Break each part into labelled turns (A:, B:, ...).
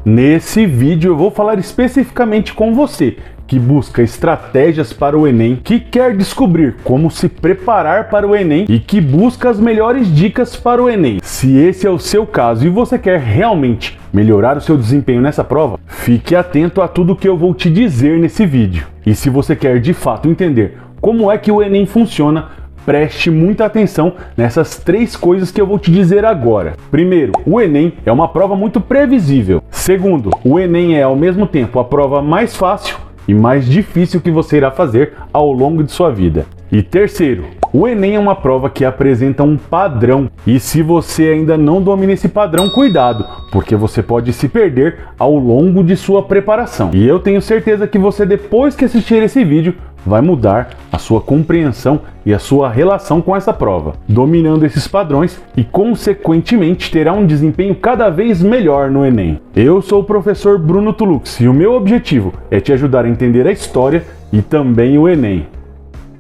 A: Nesse vídeo eu vou falar especificamente com você que busca estratégias para o Enem, que quer descobrir como se preparar para o Enem e que busca as melhores dicas para o Enem. Se esse é o seu caso e você quer realmente melhorar o seu desempenho nessa prova, fique atento a tudo que eu vou te dizer nesse vídeo. E se você quer de fato entender como é que o Enem funciona, preste muita atenção nessas 3 coisas que eu vou te dizer agora. Primeiro, o Enem é uma prova muito previsível. Segundo, o Enem é ao mesmo tempo a prova mais fácil e mais difícil que você irá fazer ao longo de sua vida. E terceiro, o Enem é uma prova que apresenta um padrão, e se você ainda não domina esse padrão, cuidado, porque você pode se perder ao longo de sua preparação. E eu tenho certeza que você, depois que assistir esse vídeo, vai mudar a sua compreensão e a sua relação com essa prova, dominando esses padrões e, consequentemente, terá um desempenho cada vez melhor no Enem. Eu sou o professor Bruno Tulux e o meu objetivo é te ajudar a entender a história e também o Enem.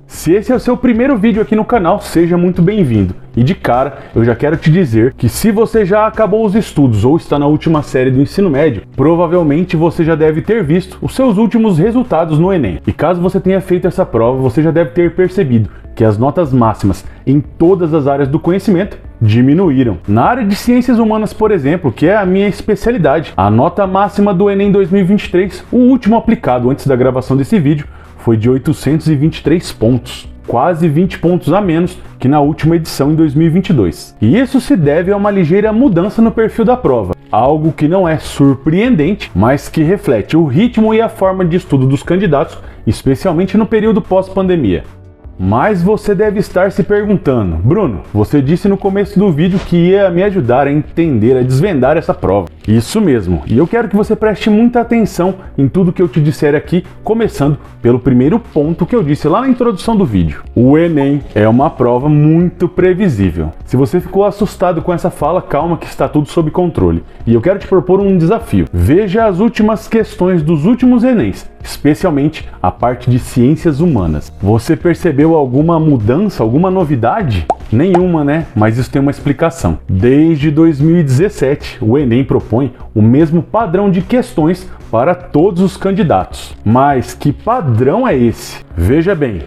A: Se esse é o seu primeiro vídeo aqui no canal, seja muito bem-vindo. E de cara, eu já quero te dizer que se você já acabou os estudos ou está na última série do ensino médio, provavelmente você já deve ter visto os seus últimos resultados no Enem. E caso você tenha feito essa prova, você já deve ter percebido que as notas máximas em todas as áreas do conhecimento diminuíram. Na área de ciências humanas, por exemplo, que é a minha especialidade, a nota máxima do Enem 2023, o último aplicado antes da gravação desse vídeo, foi de 823 pontos, quase 20 pontos a menos que na última edição em 2022. E isso se deve a uma ligeira mudança no perfil da prova, algo que não é surpreendente, mas que reflete o ritmo e a forma de estudo dos candidatos, especialmente no período pós-pandemia. Mas você deve estar se perguntando: Bruno, você disse no começo do vídeo que ia me ajudar a entender, a desvendar essa prova. Isso mesmo, e eu quero que você preste muita atenção em tudo que eu te disser aqui, começando pelo primeiro ponto que eu disse lá na introdução do vídeo. O Enem é uma prova muito previsível. Se você ficou assustado com essa fala, calma que está tudo sob controle. E eu quero te propor um desafio. Veja as últimas questões dos últimos Enems, especialmente a parte de ciências humanas. Você percebeu alguma mudança, alguma novidade? Nenhuma, né? Mas isso tem uma explicação. Desde 2017, o Enem propõe o mesmo padrão de questões para todos os candidatos. Mas que padrão é esse? Veja bem,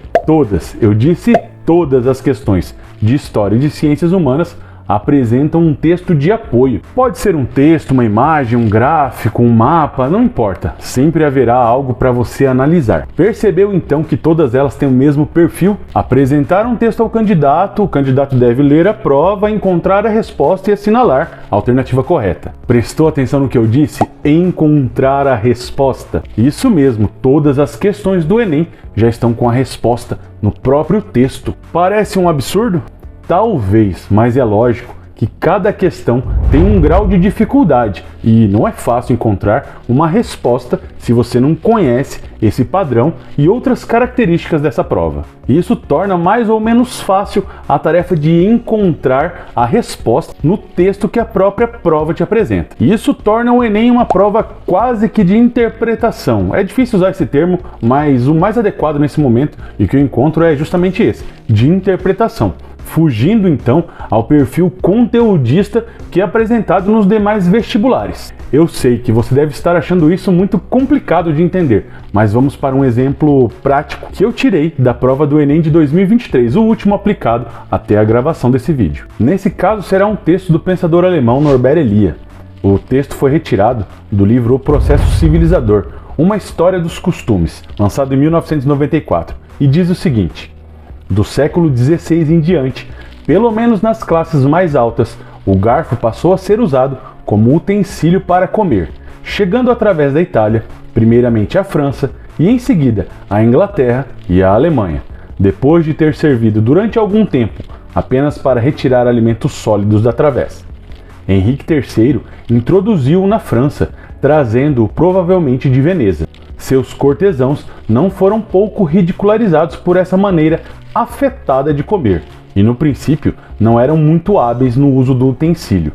A: eu disse todas as questões de História e de Ciências Humanas apresentam um texto de apoio. Pode ser um texto, uma imagem, um gráfico, um mapa, não importa. Sempre haverá algo para você analisar. Percebeu então que todas elas têm o mesmo perfil? Apresentar um texto ao candidato, o candidato deve ler a prova, encontrar a resposta e assinalar a alternativa correta. Prestou atenção no que eu disse? Encontrar a resposta. Isso mesmo, todas as questões do Enem já estão com a resposta no próprio texto. Parece um absurdo? Talvez, mas é lógico que cada questão tem um grau de dificuldade e não é fácil encontrar uma resposta se você não conhece esse padrão e outras características dessa prova. Isso torna mais ou menos fácil a tarefa de encontrar a resposta no texto que a própria prova te apresenta. Isso torna o Enem uma prova quase que de interpretação. É difícil usar esse termo, mas o mais adequado nesse momento e que eu encontro é justamente esse, de interpretação, fugindo então ao perfil conteudista que é apresentado nos demais vestibulares. Eu sei que você deve estar achando isso muito complicado de entender, mas vamos para um exemplo prático que eu tirei da prova do Enem de 2023, o último aplicado até a gravação desse vídeo. Nesse caso será um texto do pensador alemão Norbert Elias. O texto foi retirado do livro O Processo Civilizador, uma história dos costumes, lançado em 1994, e diz o seguinte: do século XVI em diante, pelo menos nas classes mais altas, o garfo passou a ser usado como utensílio para comer, chegando através da Itália, primeiramente à França e em seguida à Inglaterra e à Alemanha, depois de ter servido durante algum tempo apenas para retirar alimentos sólidos da travessa. Henrique III introduziu-o na França, trazendo-o provavelmente de Veneza. Seus cortesãos não foram pouco ridicularizados por essa maneira afetada de comer, e no princípio não eram muito hábeis no uso do utensílio.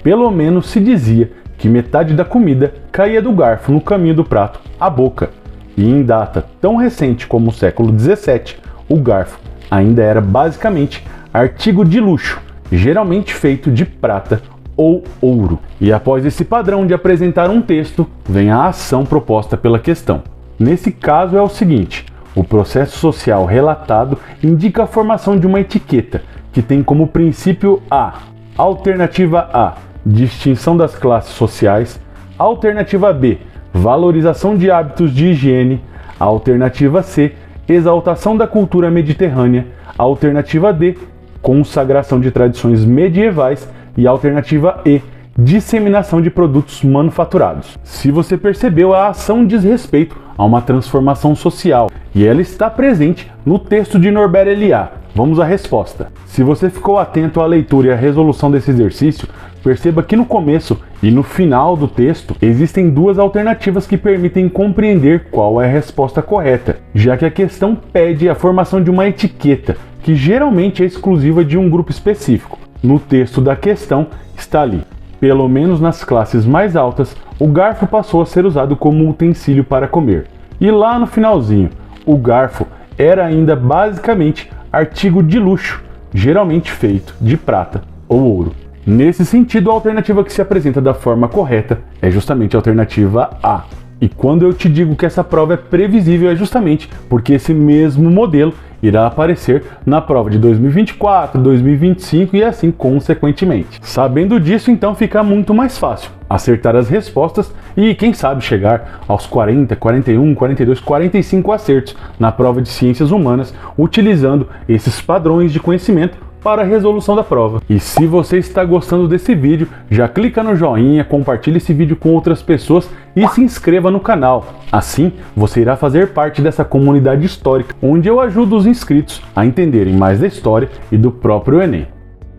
A: Pelo menos se dizia que metade da comida caía do garfo no caminho do prato à boca, e em data tão recente como o século XVII, o garfo ainda era basicamente artigo de luxo, geralmente feito de prata ou ouro. E após esse padrão de apresentar um texto, vem a ação proposta pela questão. Nesse caso é o seguinte: o processo social relatado indica a formação de uma etiqueta, que tem como princípio a alternativa A, distinção das classes sociais, alternativa B, valorização de hábitos de higiene, alternativa C, exaltação da cultura mediterrânea, alternativa D, consagração de tradições medievais e alternativa E, disseminação de produtos manufaturados. Se você percebeu, a ação diz respeito a uma transformação social e ela está presente no texto de Norbert Elias. Vamos à resposta. Se você ficou atento à leitura e à resolução desse exercício, perceba que no começo e no final do texto existem duas alternativas que permitem compreender qual é a resposta correta, já que a questão pede a formação de uma etiqueta, que geralmente é exclusiva de um grupo específico. No texto da questão está ali: pelo menos nas classes mais altas, o garfo passou a ser usado como utensílio para comer. E lá no finalzinho, o garfo era ainda basicamente artigo de luxo, geralmente feito de prata ou ouro. Nesse sentido, a alternativa que se apresenta da forma correta é justamente a alternativa A. E quando eu te digo que essa prova é previsível, é justamente porque esse mesmo modelo irá aparecer na prova de 2024, 2025 e assim consequentemente. Sabendo disso, então fica muito mais fácil acertar as respostas e, quem sabe, chegar aos 40, 41, 42, 45 acertos na prova de ciências humanas, utilizando esses padrões de conhecimento para a resolução da prova. E se você está gostando desse vídeo, já clica no joinha, compartilhe esse vídeo com outras pessoas e se inscreva no canal. Assim, você irá fazer parte dessa comunidade histórica, onde eu ajudo os inscritos a entenderem mais da história e do próprio Enem.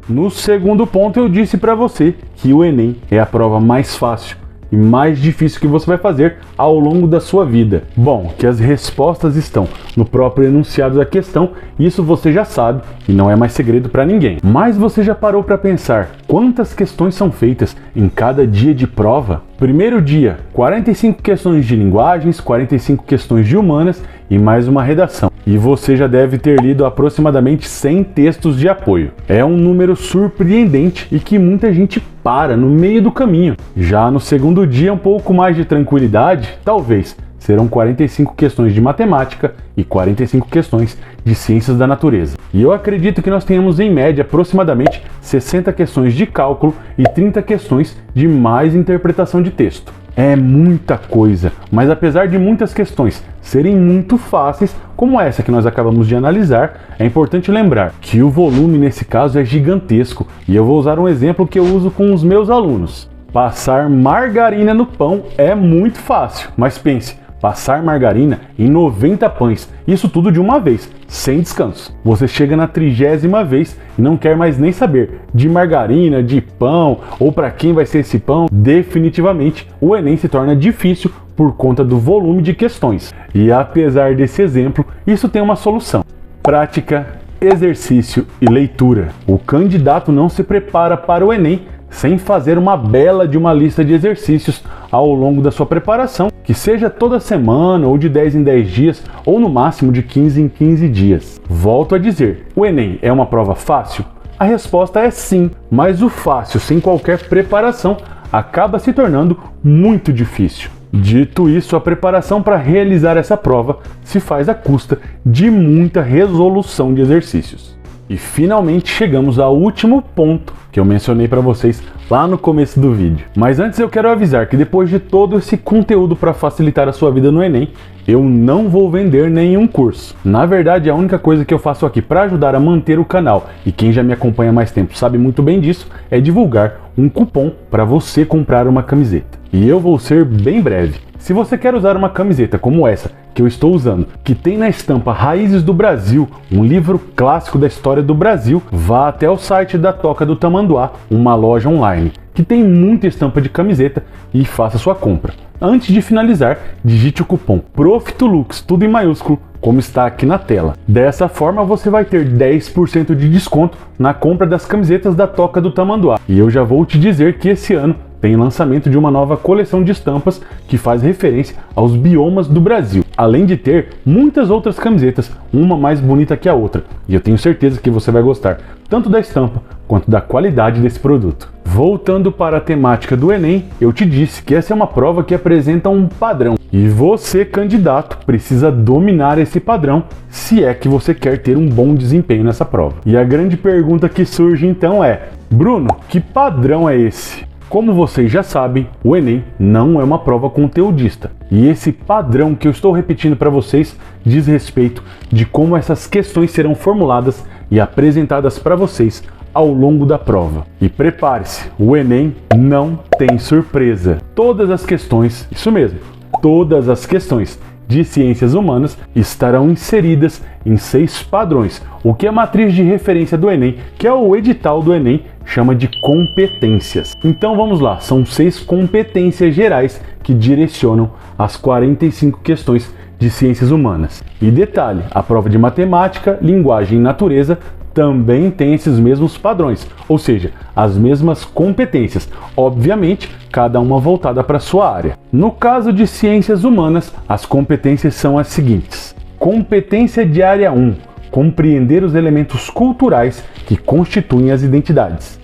A: No segundo ponto, eu disse para você que o Enem é a prova mais fácil e mais difícil que você vai fazer ao longo da sua vida. Bom, que as respostas estão no próprio enunciado da questão, isso você já sabe e não é mais segredo para ninguém. Mas você já parou para pensar quantas questões são feitas em cada dia de prova? Primeiro dia, 45 questões de linguagens, 45 questões de humanas e mais uma redação. E você já deve ter lido aproximadamente 100 textos de apoio. É um número surpreendente e que muita gente para no meio do caminho. Já no segundo dia, um pouco mais de tranquilidade, talvez. Serão 45 questões de matemática e 45 questões de ciências da natureza. E eu acredito que nós tenhamos em média aproximadamente 60 questões de cálculo e 30 questões de mais interpretação de texto. É muita coisa, mas apesar de muitas questões serem muito fáceis, como essa que nós acabamos de analisar, é importante lembrar que o volume nesse caso é gigantesco e eu vou usar um exemplo que eu uso com os meus alunos. Passar margarina no pão é muito fácil, mas pense, passar margarina em 90 pães, isso tudo de uma vez, sem descanso. Você chega na 30ª vez e não quer mais nem saber de margarina, de pão ou para quem vai ser esse pão. Definitivamente, o Enem se torna difícil por conta do volume de questões. E apesar desse exemplo, isso tem uma solução: prática, exercício e leitura. O candidato não se prepara para o Enem sem fazer uma bela de uma lista de exercícios ao longo da sua preparação, que seja toda semana ou de 10 em 10 dias ou no máximo de 15 em 15 dias. Volto a dizer, o Enem é uma prova fácil? A resposta é sim, mas o fácil sem qualquer preparação acaba se tornando muito difícil. Dito isso, a preparação para realizar essa prova se faz à custa de muita resolução de exercícios. E finalmente chegamos ao último ponto que eu mencionei para vocês lá no começo do vídeo. Mas antes eu quero avisar que depois de todo esse conteúdo para facilitar a sua vida no Enem, eu não vou vender nenhum curso. Na verdade, a única coisa que eu faço aqui para ajudar a manter o canal, e quem já me acompanha há mais tempo sabe muito bem disso, é divulgar um cupom para você comprar uma camiseta. E eu vou ser bem breve. Se você quer usar uma camiseta como essa que eu estou usando, que tem na estampa Raízes do Brasil, um livro clássico da história do Brasil, vá até o site da Toca do Tamanduá, uma loja online, que tem muita estampa de camiseta, e faça sua compra. Antes de finalizar, digite o cupom PROFITULUX, tudo em maiúsculo, como está aqui na tela. Dessa forma você vai ter 10% de desconto na compra das camisetas da Toca do Tamanduá. E eu já vou te dizer que esse ano tem lançamento de uma nova coleção de estampas que faz referência aos biomas do Brasil, além de ter muitas outras camisetas, uma mais bonita que a outra. E eu tenho certeza que você vai gostar tanto da estampa quanto da qualidade desse produto. Voltando para a temática do Enem, eu te disse que essa é uma prova que apresenta um padrão. E você, candidato, precisa dominar esse padrão se é que você quer ter um bom desempenho nessa prova. E a grande pergunta que surge então é: Bruno, que padrão é esse? Como vocês já sabem, o Enem não é uma prova conteudista. E esse padrão que eu estou repetindo para vocês diz respeito de como essas questões serão formuladas e apresentadas para vocês ao longo da prova. E prepare-se, o Enem não tem surpresa. Todas as questões, isso mesmo, todas as questões de ciências humanas estarão inseridas em 6 padrões, o que a matriz de referência do Enem, que é o edital do Enem, chama de competências. Então vamos lá, são 6 competências gerais que direcionam as 45 questões de ciências humanas. E detalhe, a prova de matemática, linguagem e natureza também tem esses mesmos padrões, ou seja, as mesmas competências, obviamente cada uma voltada para a sua área. No caso de ciências humanas, as competências são as seguintes: competência de área 1, compreender os elementos culturais que constituem as identidades.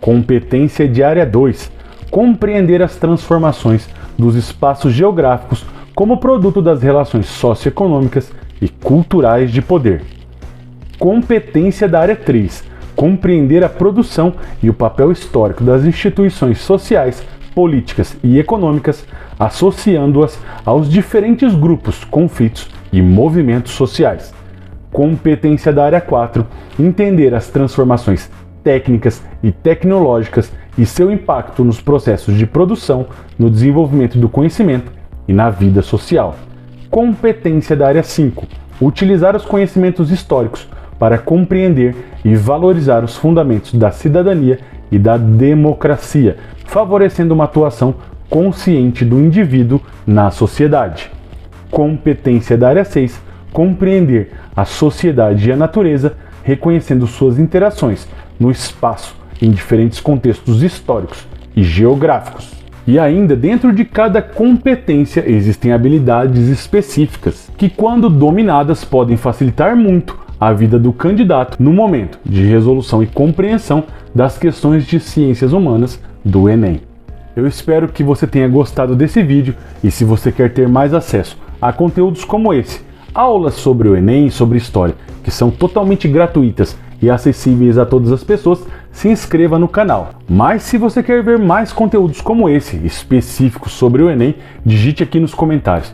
A: Competência de área 2, compreender as transformações dos espaços geográficos como produto das relações socioeconômicas e culturais de poder. Competência da área 3, compreender a produção e o papel histórico das instituições sociais, políticas e econômicas, associando-as aos diferentes grupos, conflitos e movimentos sociais. Competência da área 4, entender as transformações técnicas e tecnológicas e seu impacto nos processos de produção, no desenvolvimento do conhecimento e na vida social. Competência da área 5, utilizar os conhecimentos históricos para compreender e valorizar os fundamentos da cidadania e da democracia, favorecendo uma atuação consciente do indivíduo na sociedade. Competência da área 6, compreender a sociedade e a natureza, reconhecendo suas interações no espaço em diferentes contextos históricos e geográficos. E ainda, dentro de cada competência existem habilidades específicas que, quando dominadas, podem facilitar muito a vida do candidato no momento de resolução e compreensão das questões de ciências humanas do Enem. Eu espero que você tenha gostado desse vídeo e se você quer ter mais acesso a conteúdos como esse, aulas sobre o Enem e sobre história, que são totalmente gratuitas e acessíveis a todas as pessoas, se inscreva no canal. Mas se você quer ver mais conteúdos como esse, específicos sobre o Enem, digite aqui nos comentários,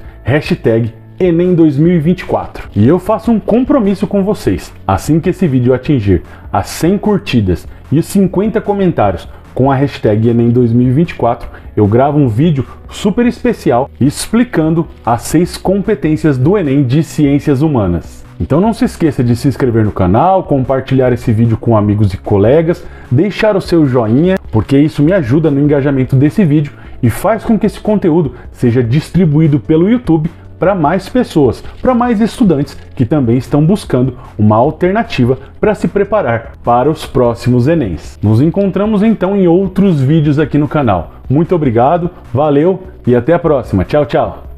A: #Enem 2024. E eu faço um compromisso com vocês, assim que esse vídeo atingir as 100 curtidas e os 50 comentários com a #Enem 2024, eu gravo um vídeo super especial explicando as 6 competências do Enem de Ciências Humanas. Então não se esqueça de se inscrever no canal, compartilhar esse vídeo com amigos e colegas, deixar o seu joinha, porque isso me ajuda no engajamento desse vídeo e faz com que esse conteúdo seja distribuído pelo YouTube para mais pessoas, para mais estudantes que também estão buscando uma alternativa para se preparar para os próximos Enems. Nos encontramos então em outros vídeos aqui no canal. Muito obrigado, valeu e até a próxima. Tchau, tchau!